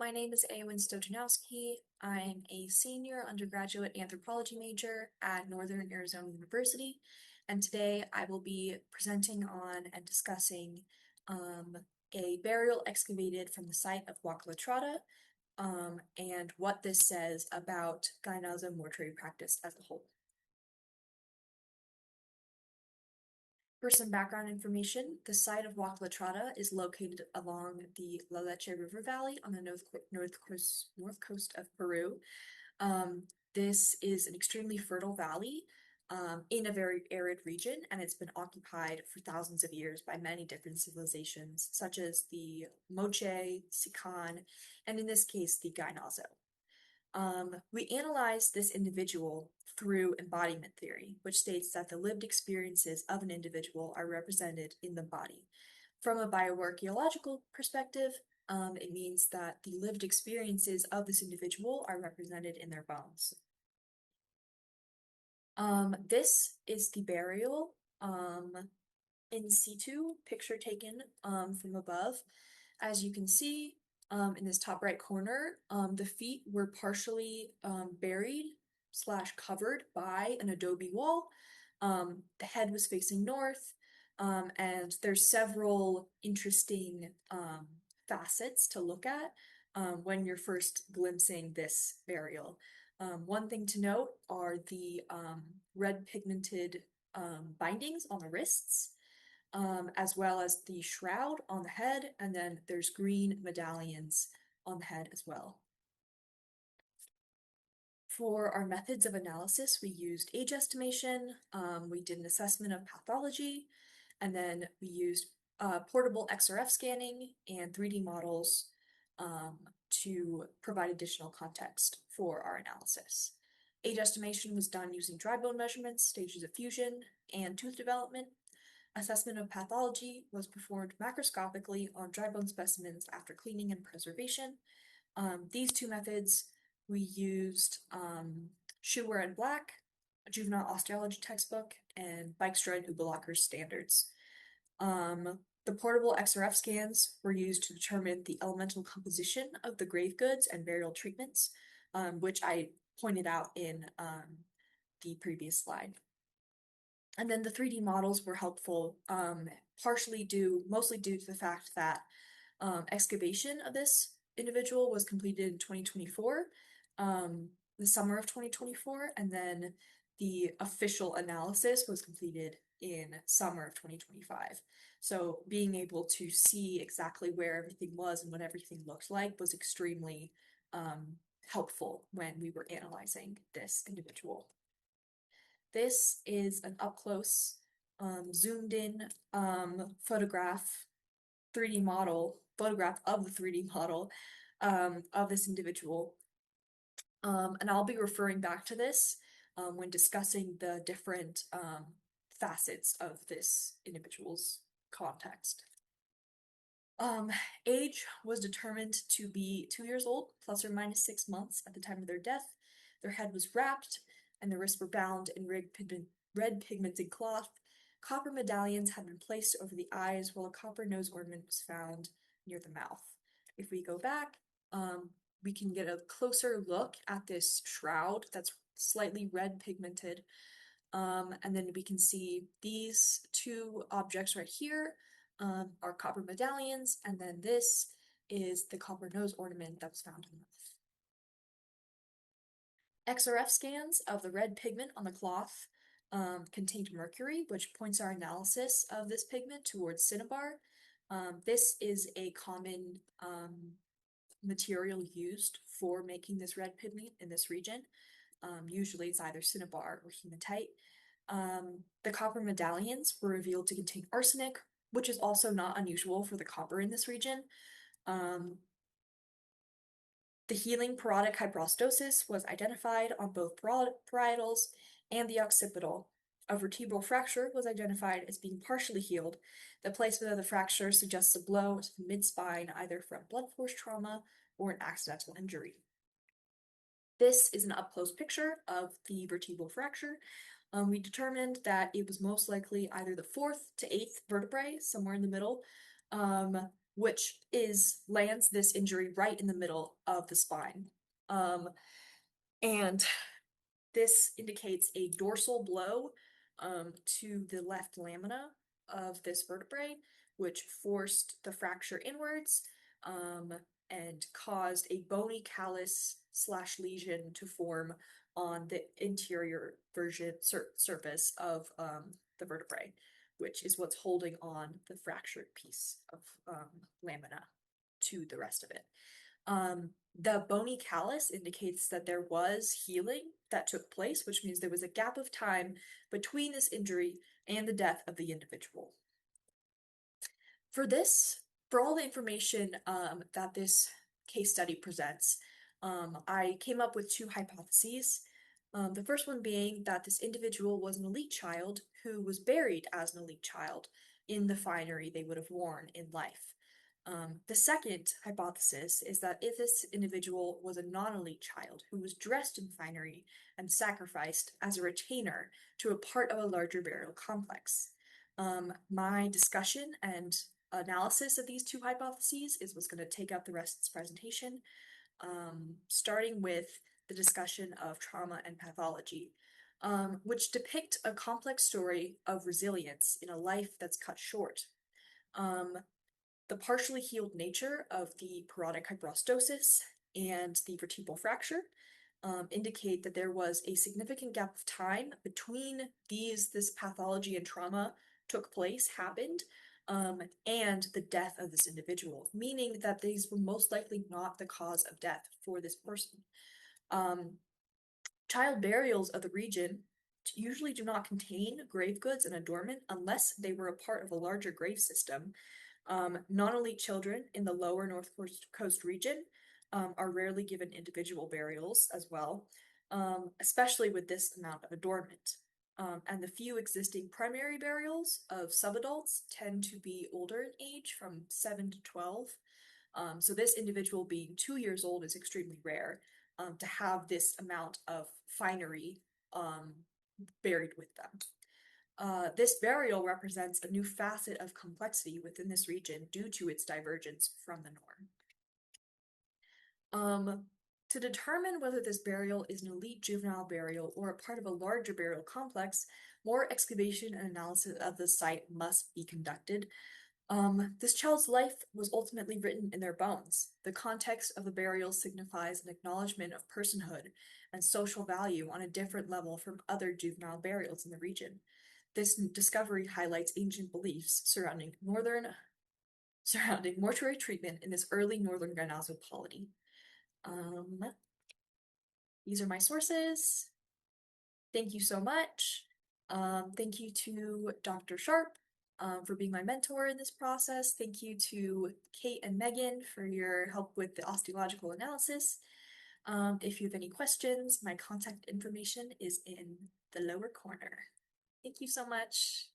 my name is Eowyn Stojanowski. I'm a senior undergraduate anthropology major at Northern Arizona University, and today I will be presenting on and discussing a burial excavated from the site of Huaca La Trata, and what this says about Guyana's mortuary practice as a whole. For some background information, the site of Huaca La Trata is located along the La Leche River Valley on the north coast of Peru. This is an extremely fertile valley in a very arid region, and it's been occupied for thousands of years by many different civilizations, such as the Moche, Sican, and in this case, the Gainazo. We analyze this individual through embodiment theory, which states that the lived experiences of an individual are represented in the body. From a bioarchaeological perspective, it means that the lived experiences of this individual are represented in their bones. This is the burial in situ picture taken from above. As you can see, in this top right corner, the feet were partially buried / covered by an adobe wall. The head was facing north, and there's several interesting facets to look at when you're first glimpsing this burial. One thing to note are the red pigmented bindings on the wrists, as well as the shroud on the head, and then there's green medallions on the head as well. For our methods of analysis, we used age estimation, we did an assessment of pathology, and then we used portable XRF scanning and 3D models to provide additional context for our analysis. Age estimation was done using dry bone measurements, stages of fusion, and tooth development. Assessment of pathology was performed macroscopically on dry bone specimens after cleaning and preservation. These two methods we used Schuwer and Black, a juvenile osteology textbook, and Bijkstra and Ubelacher standards. The portable XRF scans were used to determine the elemental composition of the grave goods and burial treatments, which I pointed out in the previous slide. And then the 3D models were helpful, mostly due to the fact that excavation of this individual was completed in 2024, the summer of 2024, and then the official analysis was completed in summer of 2025. So being able to see exactly where everything was and what everything looked like was extremely helpful when we were analyzing this individual. This is an up-close, zoomed-in photograph of the 3D model of this individual. And I'll be referring back to this when discussing the different facets of this individual's context. Age was determined to be 2 years old, plus or minus 6 months at the time of their death. Their head was wrapped, and their wrists were bound in red pigmented cloth. Copper medallions had been placed over the eyes, while a copper nose ornament was found near the mouth. If we go back, we can get a closer look at this shroud that's slightly red pigmented. And then we can see these two objects right here are copper medallions, and then this is the copper nose ornament that was found in the mouth. XRF scans of the red pigment on the cloth contained mercury, which points our analysis of this pigment towards cinnabar. This is a common material used for making this red pigment in this region. Usually it's either cinnabar or hematite. The copper medallions were revealed to contain arsenic, which is also not unusual for the copper in this region. The healing parodic hyperostosis was identified on both parietals and the occipital. A vertebral fracture was identified as being partially healed. The placement of the fracture suggests a blow to the mid-spine, either from blunt force trauma or an accidental injury. This is an up-close picture of the vertebral fracture. We determined that it was most likely either the 4th to 8th vertebrae, somewhere in the middle. which lands this injury right in the middle of the spine. And this indicates a dorsal blow to the left lamina of this vertebrae, which forced the fracture inwards and caused a bony callus / lesion to form on the interior surface of the vertebrae, which is what's holding on the fractured piece of lamina to the rest of it. The bony callus indicates that there was healing that took place, which means there was a gap of time between this injury and the death of the individual. For all the information that this case study presents, I came up with two hypotheses. The first one being that this individual was an elite child who was buried as an elite child in the finery they would have worn in life. The second hypothesis is that if this individual was a non-elite child who was dressed in finery and sacrificed as a retainer to a part of a larger burial complex. My discussion and analysis of these two hypotheses is what's going to take up the rest of this presentation, starting with the discussion of trauma and pathology, which depict a complex story of resilience in a life that's cut short. The partially healed nature of the parotid hyperostosis and the vertebral fracture indicate that there was a significant gap of time between this pathology and trauma happened, and the death of this individual, meaning that these were most likely not the cause of death for this person. Child burials of the region usually do not contain grave goods and adornment unless they were a part of a larger grave system. Non-elite children in the lower North Coast region are rarely given individual burials as well, especially with this amount of adornment. And the few existing primary burials of subadults tend to be older in age, from 7 to 12. So this individual being 2 years old is extremely rare to have this amount of finery buried with them. This burial represents a new facet of complexity within this region due to its divergence from the norm. To determine whether this burial is an elite juvenile burial or a part of a larger burial complex, more excavation and analysis of the site must be conducted. This child's life was ultimately written in their bones. The context of the burial signifies an acknowledgement of personhood and social value on a different level from other juvenile burials in the region. This discovery highlights ancient beliefs surrounding mortuary treatment in this early northern Ganazo polity. These are my sources. Thank you so much. Thank you to Dr. Sharp for being my mentor in this process. Thank you to Kate and Megan for your help with the osteological analysis. If you have any questions, my contact information is in the lower corner. Thank you so much.